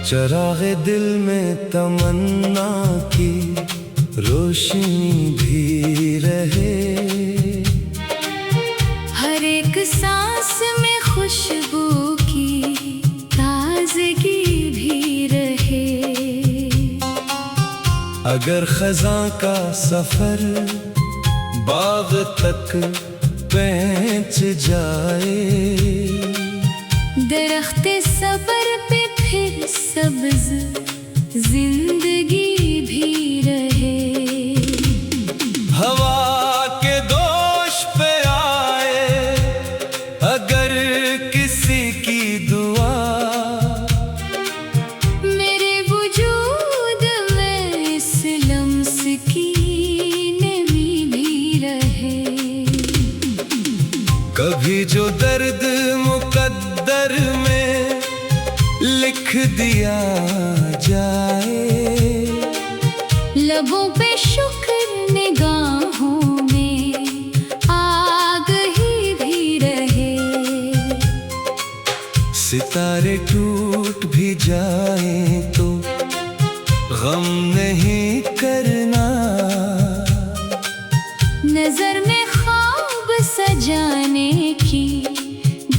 चरागे दिल में तमन्ना की रोशनी भी रहे, हर एक सांस में खुशबू की ताजगी भी रहे। अगर खज़ां का सफर बाग तक पहुंच जाए, दरख्ते सबर पे फिर सब्ज जिंदगी भी रहे। हवा के दोष पे आए अगर किसी की दुआ, मेरे वजूद में इस लम्स की नमी भी रहे। कभी जो दर्द मुकद्दर में लिख दिया जाए, लबों पे शुक्र निगाहों में आगही भी रहे। सितारे टूट भी जाएं तो गम नहीं करना, नजर में ख्वाब सजाने की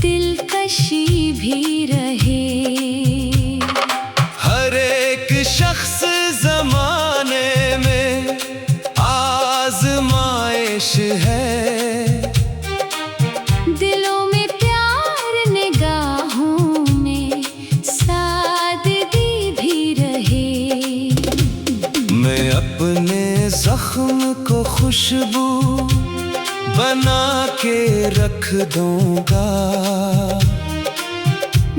दिलकशी भी रहे। हर एक शख्स ज़माने में आज़माइश है, दिलों में प्यार निगाहों में सादगी भी रहे। मैं अपने जख्म को खुशबू बना के रख दूंगा,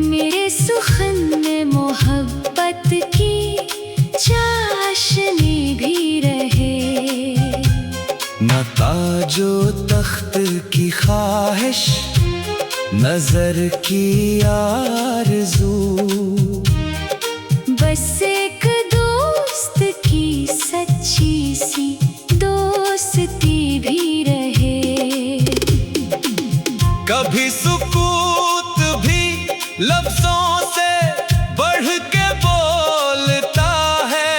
मेरे सुखन में मोहब्बत की चाशनी भी रहे। न ताजो तख्त की ख्वाहिश, नजर की आरज़ू, बस एक दोस्त की सच्ची सी दोस्ती भी रहे। कभी सुकूत भी लफ्जों से बढ़ के बोलता है,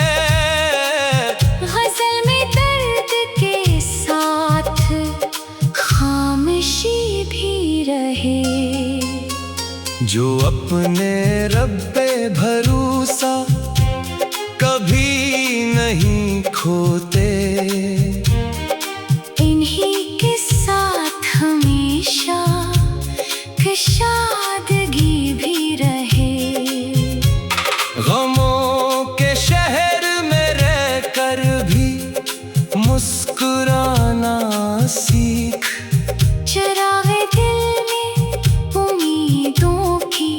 गज़ल में दर्द के साथ खामोशी भी रहे। जो अपने रब पे भरोसा कभी नहीं खोते, इन्हीं के साथ हमेशा शादगी भी रहे। गमों के शहर में रहकर भी मुस्कुराना सीख, चरागे दिल में उम्मीदों की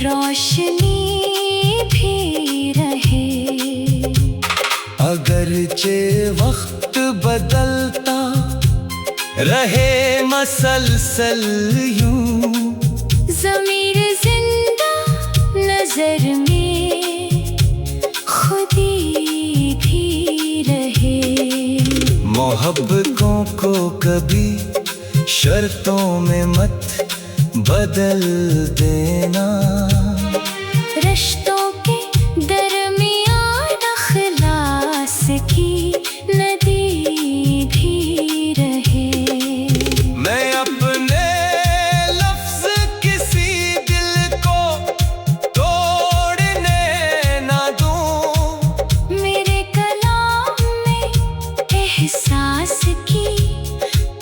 रोशनी भी रहे। अगरचे वक्त बदलता रहे मसलसल यूं, ज़मीर जिंदा नजर में खुदी भी रहे। मोहब्बतों को कभी शर्तों में मत बदल देना, रिश्तों के दरमियान अखलास की नदी भी रहे। मैं अपने लफ्ज किसी दिल को तोड़ने ना दूं, मेरे कलाम में एहसास की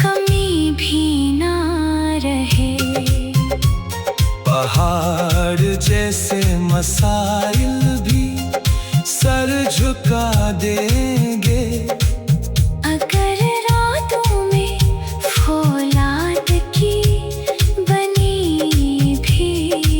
कमी भी ना रहे। पहाड़ जैसे मसाइल भी सर झुका देंगे, अगर रातों में फौलाद की बनी भी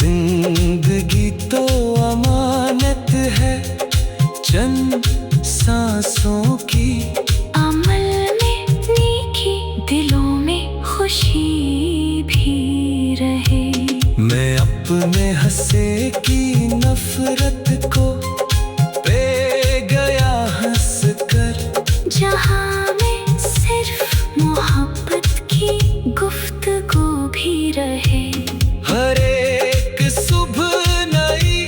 जिंदगी तो अमानत है चंद सांसों की। अमल में नेकी, दिलों में खुशी भी रहे। मैं अपने हंसे की नफरत को पे गया हंस कर। जहाँ में सिर्फ मोहब्बत की गुफ्तगू भी रहे। हर एक सुबह नई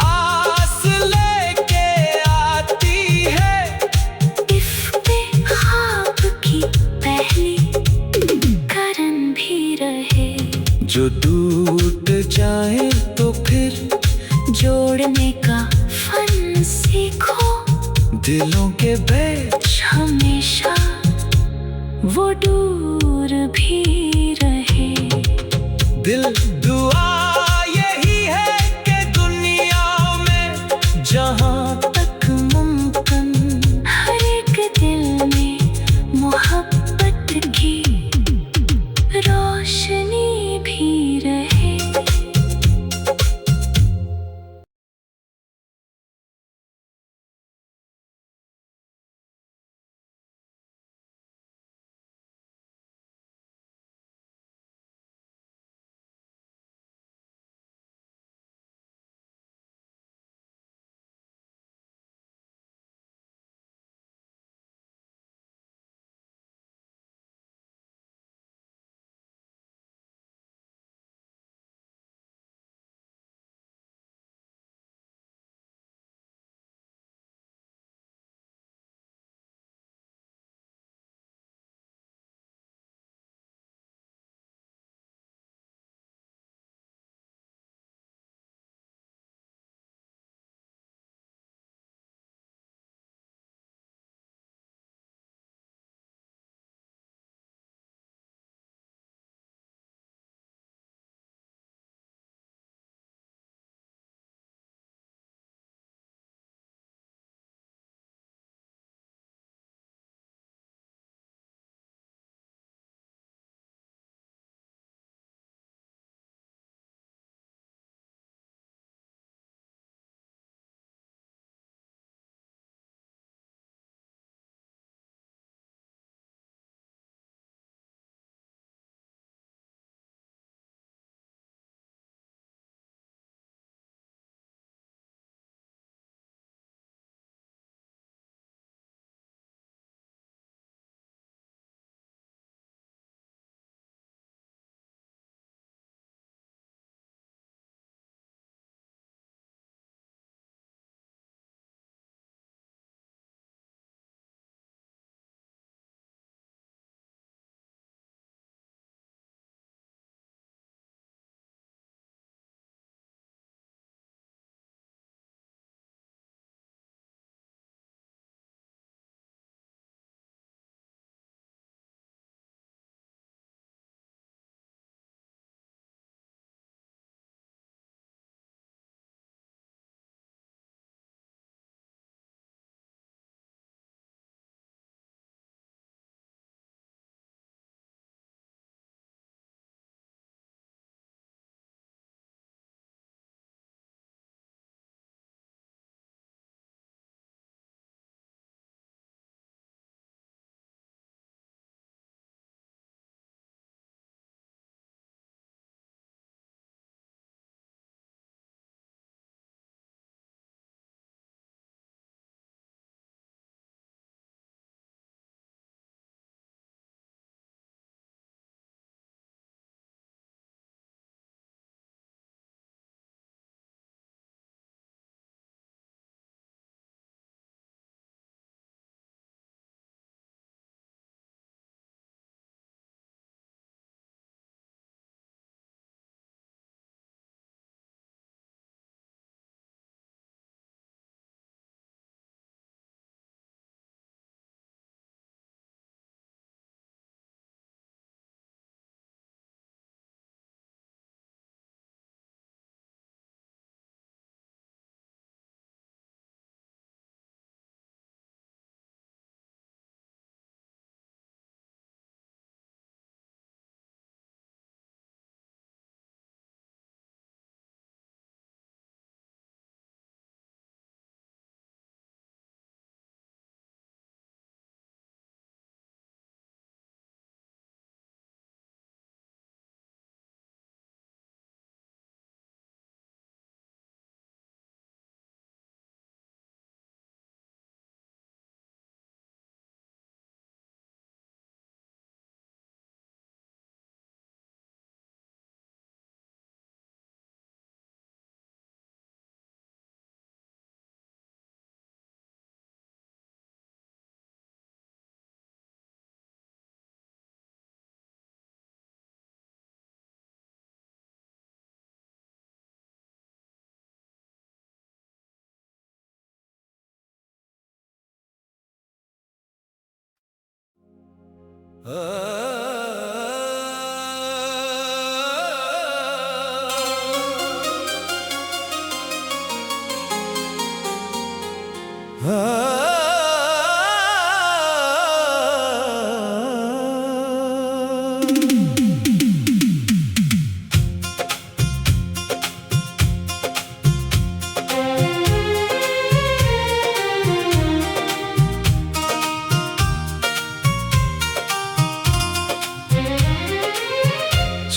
आस लेके आती है। इफ्ते ख्वाब की पहली करन भी रहे। जो टूट जाए तो फिर जोड़ने का फन सीखो। दिलों के बीच हमेशा वो दूर भी रहे। दिल दुआ यही है कि दुनिया में जहां तक मुमकिन हर एक दिल में मोहब्बत की रोशनी भी रहे।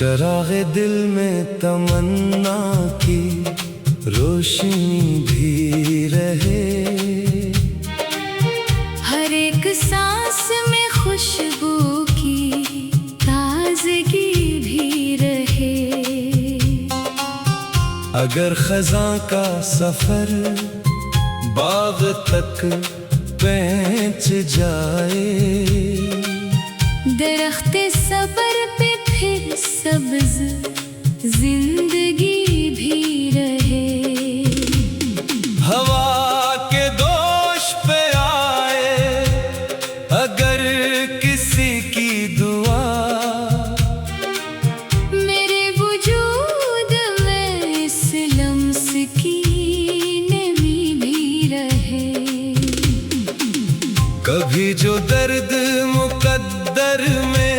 चरागे दिल में तमन्ना की रोशनी भी रहे, हर एक सांस में खुशबू की ताजगी भी रहे। अगर खज़ां का सफर बाग तक पहुंच जाए, दरख्ते सबर पे फिर सब्ज जिंदगी भी रहे। हवा के दोष पे आए अगर किसी की दुआ, मेरे वजूद में इस लम्स की नमी भी रहे। कभी जो दर्द मुकद्दर में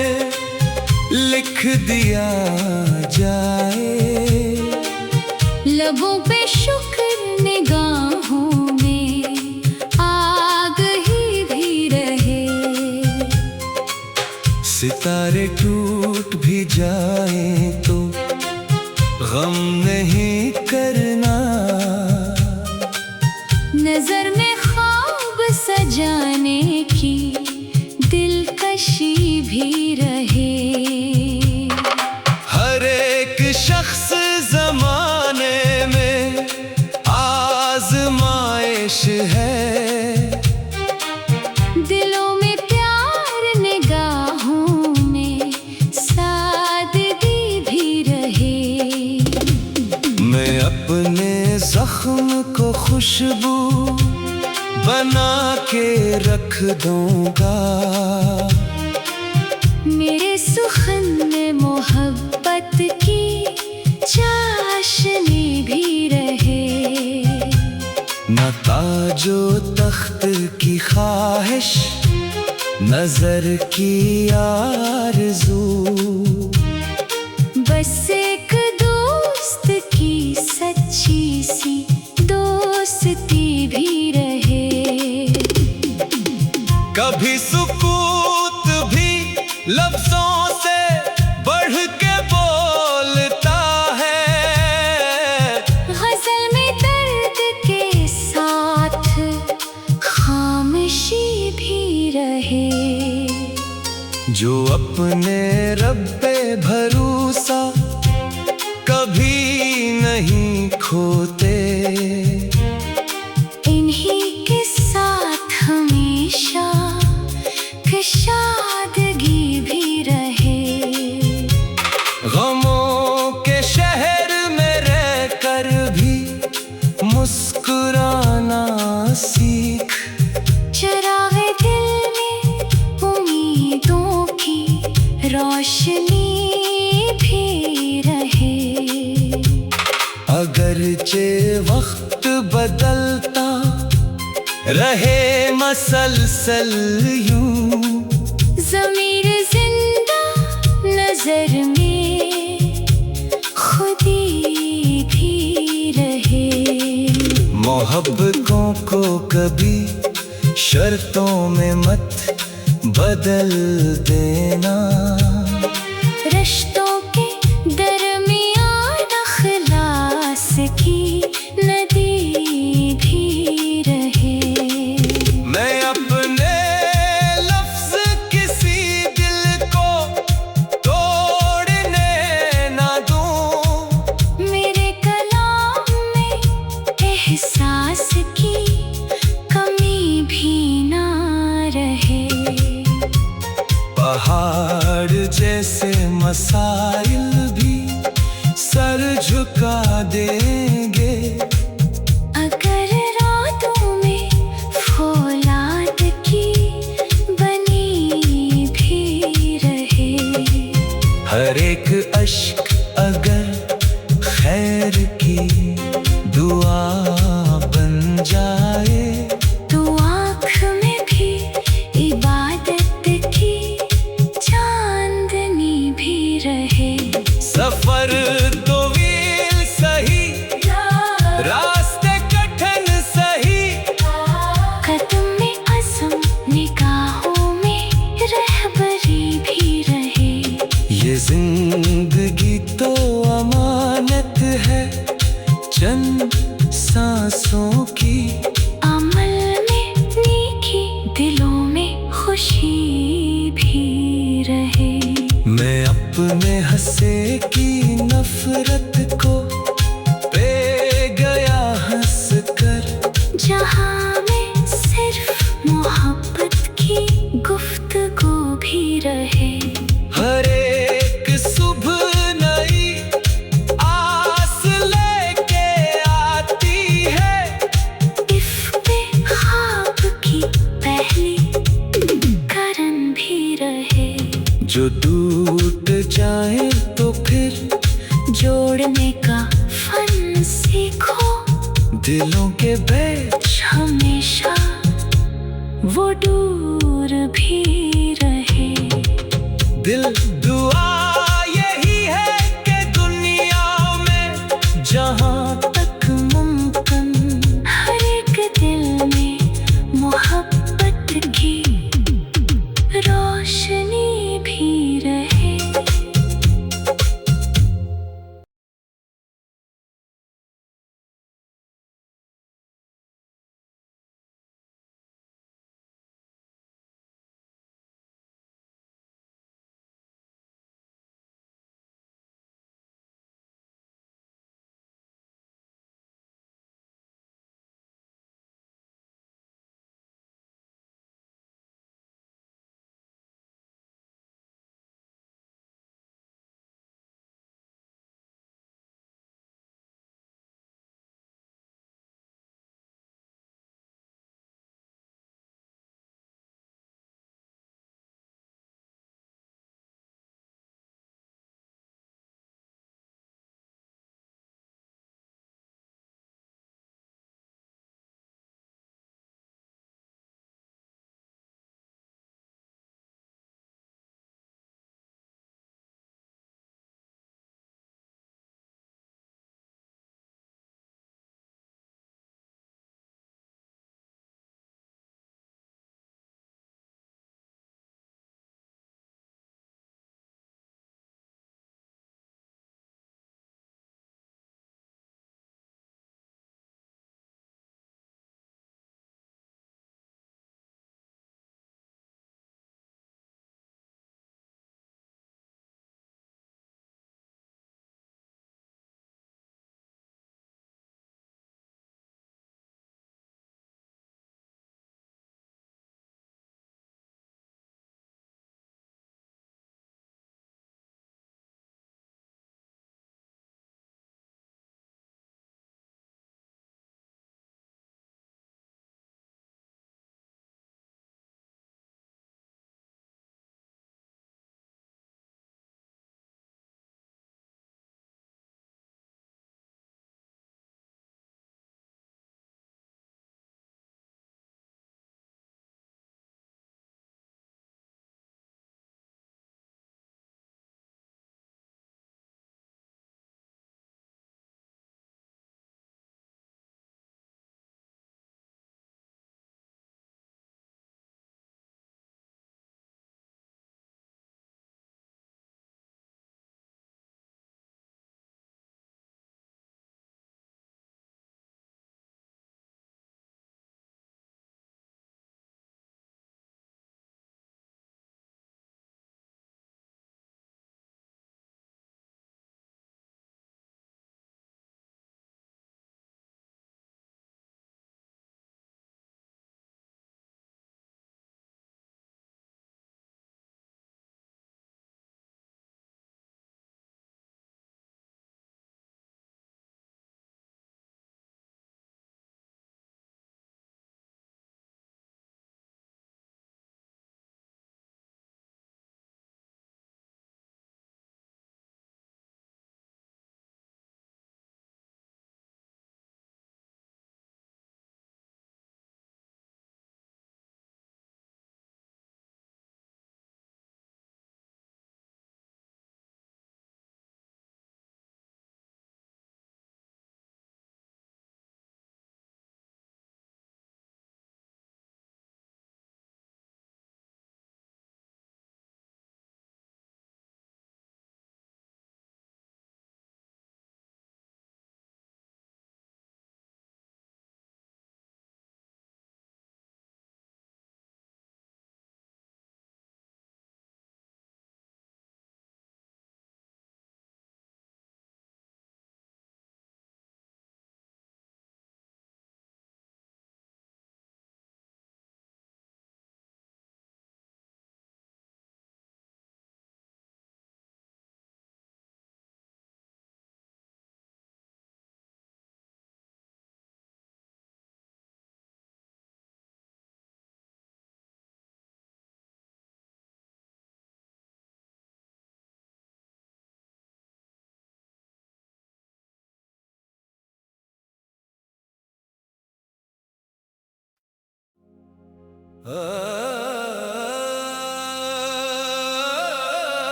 लिख दिया जाए, लबों पे शुक्र निगाहों में आग ही भी रहे। सितारे टूट भी जाए तो गम नहीं करना, नजर में ख्वाब सजाने की दिलकशी भी रहे। हर एक शख्स ज़माने में आज़माइश है, दिलों में प्यार निगाहों में सादगी भी रहे। मैं अपने जख्म को खुशबू बना के रख दूंगा, मेरे सुखन में मोहब्बत की चाशनी भी रहे। न ताजो तख्त की ख्वाहिश, नजर की आरज़ू, बस एक दोस्त की सच्ची सी दोस्ती भी रहे। कभी सुकूत भी लफ्जों से बढ़ के बोलता है, गज़ल में दर्द के साथ खामोशी भी रहे। जो अपने रब पे भरोसा कभी नहीं खोते, इन्हीं के साथ हमेशा शादगी भी रहे। गमों के शहर में रहकर भी मुस्कुराना सीख, चरागे दिल में उम्मीदों की रोशनी भी रहे। अगरचे वक्त बदलता रहे मसलसल यूं, ज़मीर जिंदा नजर में खुदी भी रहे। मोहब्बतों को कभी शर्तों में मत बदल देना, रिश्तों के दरमियान अखलास की नदी भी रहे। मैं अपने लफ्ज किसी दिल को तोड़ने ना दूं, मेरे कलाम में एहसास की कमी भी ना रहे। पहाड़ जैसे मसाइल भी सर झुका देंगे, अगर रातों में फौलाद की बनी भी हर एक अश्क अगर खैर की दुआ बन जाए, तो आँख में भी इबादत की चांदनी भी रहे। सफर तवील सही, रास्ते कठिन सही, कदम में अज़्म निगाहों में रहबरी भी रहे। ये जिंदगी तो अमानत है चंद सांसों की, अमल में नेकी दिलों में खुशी भी रहे। मैं अपने हंसे की नफरत को पे गया हंस कर, जहाँ में सिर्फ मोहब्बत की गुफ्तगू भी रहे। हर एक सुबह नई आस लेके आती है, इफ्ते ख्वाब की पहली करन भी रहे। जो टूट जाए तो फिर जोड़ने का फन सीखो, दिलों के बीच हमेशा वो दूर भी रहे। दिल दुआ यही है कि दुनिया में जहाँ तक मुमकिन, हर एक दिल में मोहब्बत की रोशनी भी रहे।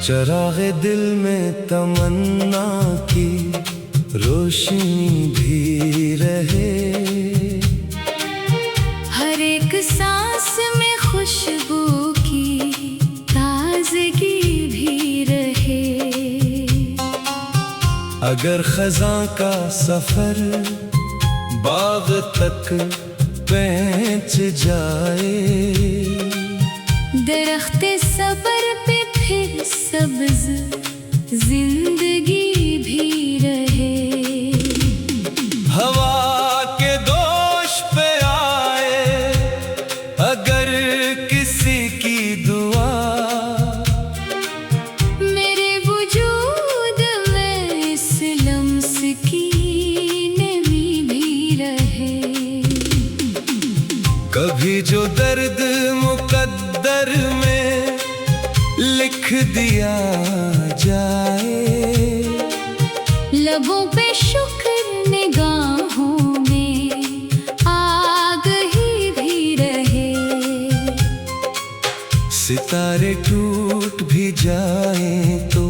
चरागे दिल में तमन्ना की रोशनी भी रहे, हर एक सांस में खुशबू की ताजगी भी रहे। अगर खज़ां का सफर बाग तक पहुंच जाए, दरख्ते सबर पे फिर सब्ज जिंदगी भी रहे। हवा के दोष पे आए अगर किसी की दुआ, मेरे वजूद में इस लम्स की नमी भी रहे। कभी जो दर्द मुकद्दर में लिख दिया जाए, लबों पे शुक्र निगाहों में आगही भी रहे। सितारे टूट भी जाए तो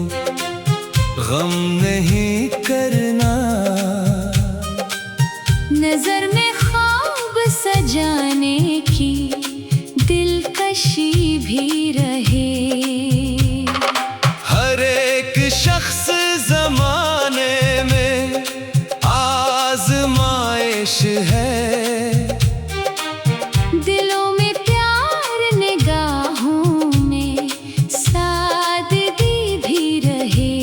गम नहीं करना, नजर में ख्वाब सजाने की दिलकशी भी रहे। हर एक शख्स ज़माने में आज़माइश है, दिलों में प्यार निगाहों में सादगी भी रहे।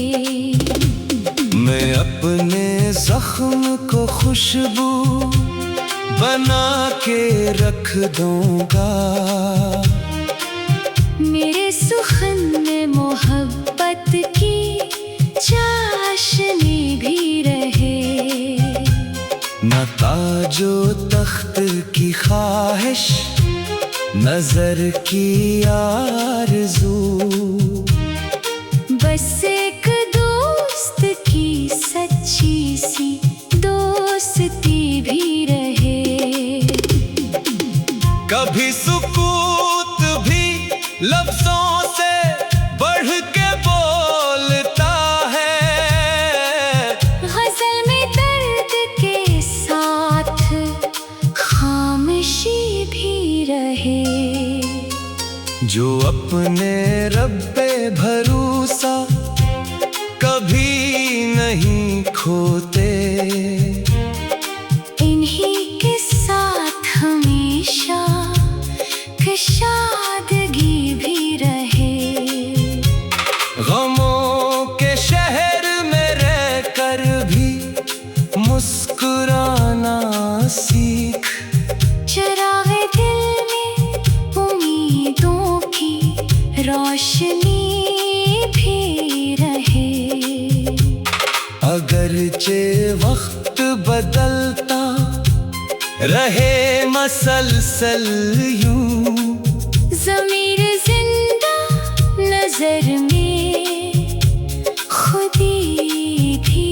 मैं अपने जख्म को खुशबू बना के रख दूंगा, मेरे सुखन में मोहब्बत की चाशनी भी रहे। न ताजो तख्त की ख्वाहिश, नजर की आरज़ू, बस एक दोस्त की सच्ची सी दोस्ती भी रहे। कभी सुकूत भी लफ्जों से बढ़ के बोलता है, गज़ल में दर्द के साथ खामोशी भी रहे। जो अपने रब पे भरोसा कभी नहीं खोते, इन्हीं के साथ हमेशा खुशादगी भी रहे। गमों के शहर में रहकर भी मुस्कुराना सीख, चरागे दिल में उम्मीदों की रोशनी भी रहे। अगरचे वक्त बदलता रहे मसलसल यूं, ज़मीर जिंदा नजर में खुदी भी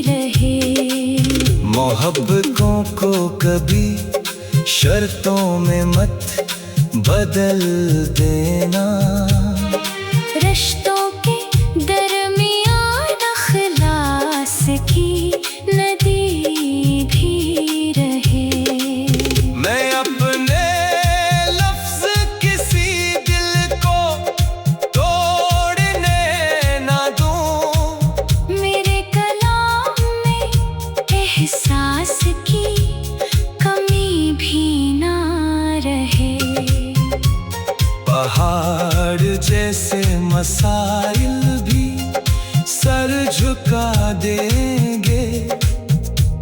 रहे। मोहब्बतों को कभी शर्तों में मत बदल देना, रिश्तों के दरमियान अखलास की नदी भी रहे। मैं अपने लफ्ज किसी दिल को तोड़ने ना दूं, मेरे कलाम में एहसास की कमी भी ना रहे। पहाड़ जैसे मसाइल भी सर झुका देंगे,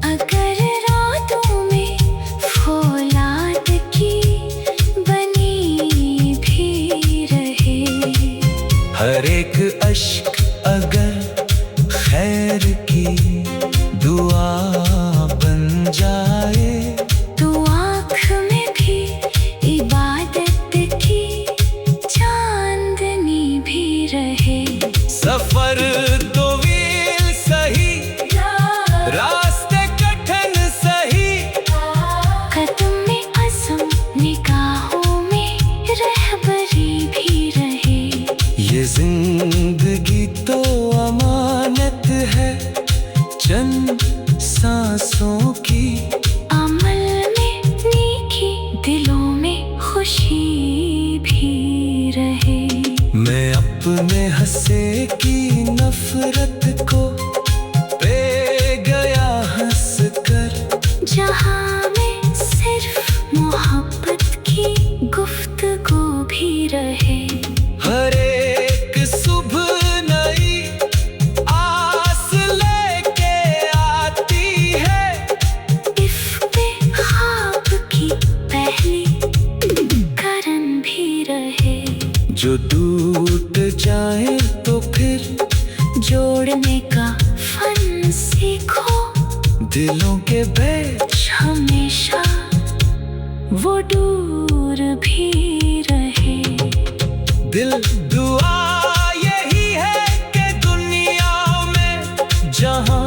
अगर रातों में फौलाद की बनी भी चंद सांसों की अमल में नेकी, दिलों में खुशी भी रहे। मैं अपने हंसे की नफरत को पे गया हंस कर, जहाँ में सिर्फ मोहब्बत की गुफ्तगू भी रहे। हर एक सुबह नई आस लेके आती है, इफ्ते ख्वाब की पहली करन भी रहे। जो टूट जाए तो फिर जोड़ने का फन सीखो, दिलों के बीच हमेशा वो दूर भी रहे। दिल दुआ यही है कि दुनिया में जहाँ